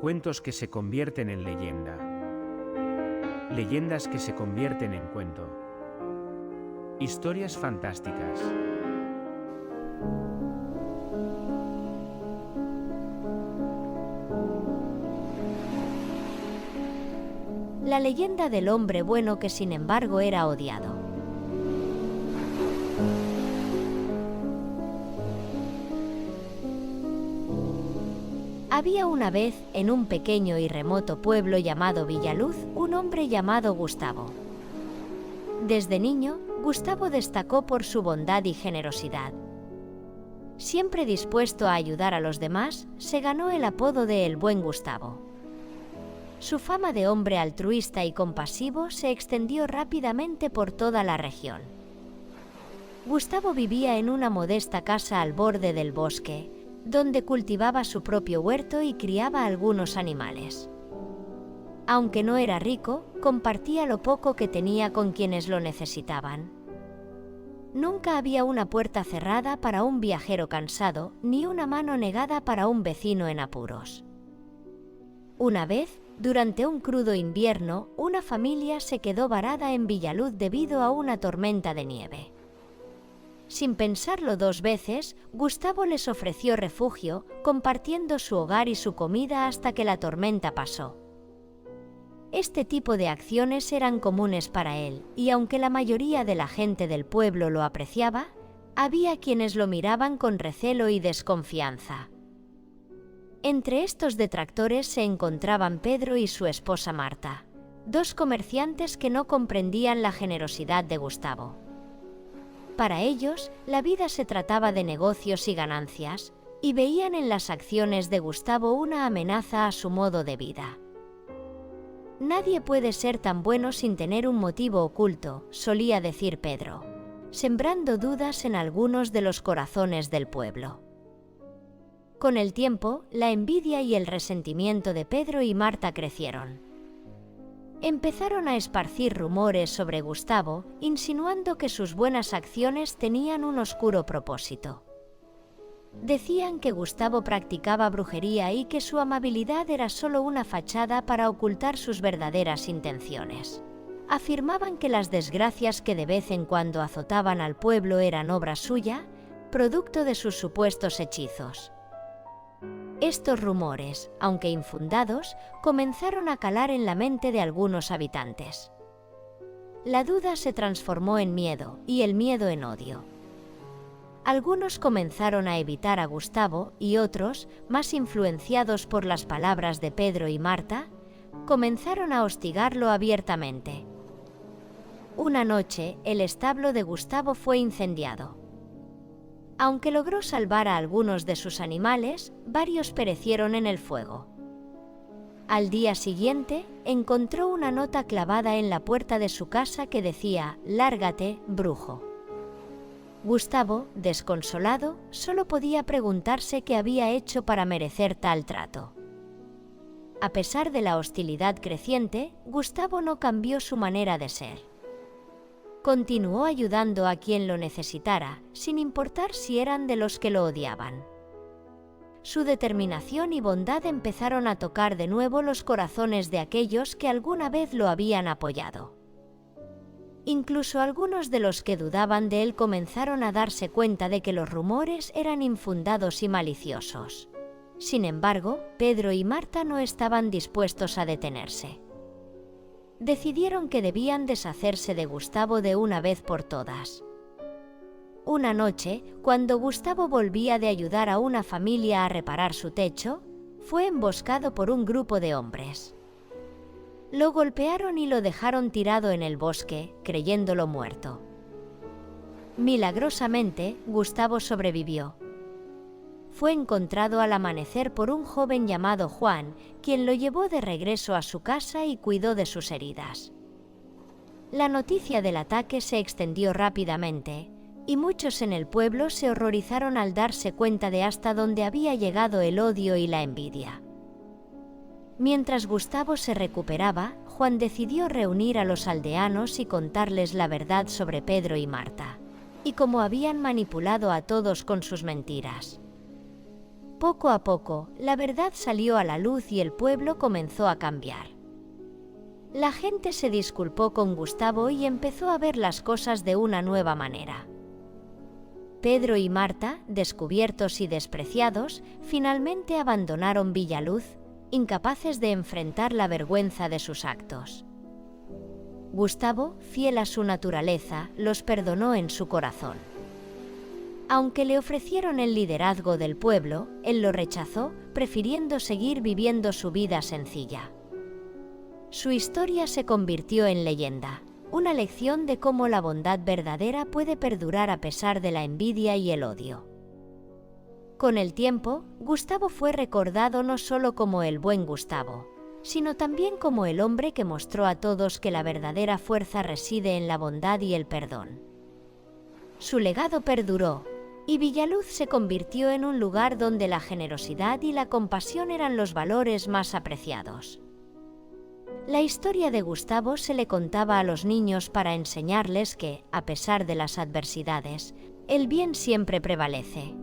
Cuentos que se convierten en leyenda. Leyendas que se convierten en cuento. Historias fantásticas. La leyenda del hombre bueno que sin embargo era odiado. Había una vez, en un pequeño y remoto pueblo llamado Villaluz, un hombre llamado Gustavo. Desde niño, Gustavo destacó por su bondad y generosidad. Siempre dispuesto a ayudar a los demás, se ganó el apodo de El Buen Gustavo. Su fama de hombre altruista y compasivo se extendió rápidamente por toda la región. Gustavo vivía en una modesta casa al borde del bosque, donde cultivaba su propio huerto y criaba algunos animales. Aunque no era rico, compartía lo poco que tenía con quienes lo necesitaban. Nunca había una puerta cerrada para un viajero cansado, ni una mano negada para un vecino en apuros. Una vez, durante un crudo invierno, una familia se quedó varada en Villaluz debido a una tormenta de nieve. Sin pensarlo dos veces, Gustavo les ofreció refugio, compartiendo su hogar y su comida hasta que la tormenta pasó. Este tipo de acciones eran comunes para él, y aunque la mayoría de la gente del pueblo lo apreciaba, había quienes lo miraban con recelo y desconfianza. Entre estos detractores se encontraban Pedro y su esposa Marta, dos comerciantes que no comprendían la generosidad de Gustavo. Para ellos, la vida se trataba de negocios y ganancias, y veían en las acciones de Gustavo una amenaza a su modo de vida. Nadie puede ser tan bueno sin tener un motivo oculto, solía decir Pedro, sembrando dudas en algunos de los corazones del pueblo. Con el tiempo, la envidia y el resentimiento de Pedro y Marta crecieron. Empezaron a esparcir rumores sobre Gustavo, insinuando que sus buenas acciones tenían un oscuro propósito. Decían que Gustavo practicaba brujería y que su amabilidad era solo una fachada para ocultar sus verdaderas intenciones. Afirmaban que las desgracias que de vez en cuando azotaban al pueblo eran obra suya, producto de sus supuestos hechizos. Estos rumores, aunque infundados, comenzaron a calar en la mente de algunos habitantes. La duda se transformó en miedo y el miedo en odio. Algunos comenzaron a evitar a Gustavo y otros, más influenciados por las palabras de Pedro y Marta, comenzaron a hostigarlo abiertamente. Una noche, el establo de Gustavo fue incendiado. Aunque logró salvar a algunos de sus animales, varios perecieron en el fuego. Al día siguiente, encontró una nota clavada en la puerta de su casa que decía: «Lárgate, brujo». Gustavo, desconsolado, solo podía preguntarse qué había hecho para merecer tal trato. A pesar de la hostilidad creciente, Gustavo no cambió su manera de ser. Continuó ayudando a quien lo necesitara, sin importar si eran de los que lo odiaban. Su determinación y bondad empezaron a tocar de nuevo los corazones de aquellos que alguna vez lo habían apoyado. Incluso algunos de los que dudaban de él comenzaron a darse cuenta de que los rumores eran infundados y maliciosos. Sin embargo, Pedro y Marta no estaban dispuestos a detenerse. Decidieron que debían deshacerse de Gustavo de una vez por todas. Una noche, cuando Gustavo volvía de ayudar a una familia a reparar su techo, fue emboscado por un grupo de hombres. Lo golpearon y lo dejaron tirado en el bosque, creyéndolo muerto. Milagrosamente, Gustavo sobrevivió. Fue encontrado al amanecer por un joven llamado Juan, quien lo llevó de regreso a su casa y cuidó de sus heridas. La noticia del ataque se extendió rápidamente, y muchos en el pueblo se horrorizaron al darse cuenta de hasta dónde había llegado el odio y la envidia. Mientras Gustavo se recuperaba, Juan decidió reunir a los aldeanos y contarles la verdad sobre Pedro y Marta, y cómo habían manipulado a todos con sus mentiras. Poco a poco, la verdad salió a la luz y el pueblo comenzó a cambiar. La gente se disculpó con Gustavo y empezó a ver las cosas de una nueva manera. Pedro y Marta, descubiertos y despreciados, finalmente abandonaron Villaluz, incapaces de enfrentar la vergüenza de sus actos. Gustavo, fiel a su naturaleza, los perdonó en su corazón. Aunque le ofrecieron el liderazgo del pueblo, él lo rechazó, prefiriendo seguir viviendo su vida sencilla. Su historia se convirtió en leyenda, una lección de cómo la bondad verdadera puede perdurar a pesar de la envidia y el odio. Con el tiempo, Gustavo fue recordado no solo como el buen Gustavo, sino también como el hombre que mostró a todos que la verdadera fuerza reside en la bondad y el perdón. Su legado perduró, y Villaluz se convirtió en un lugar donde la generosidad y la compasión eran los valores más apreciados. La historia de Gustavo se le contaba a los niños para enseñarles que, a pesar de las adversidades, el bien siempre prevalece.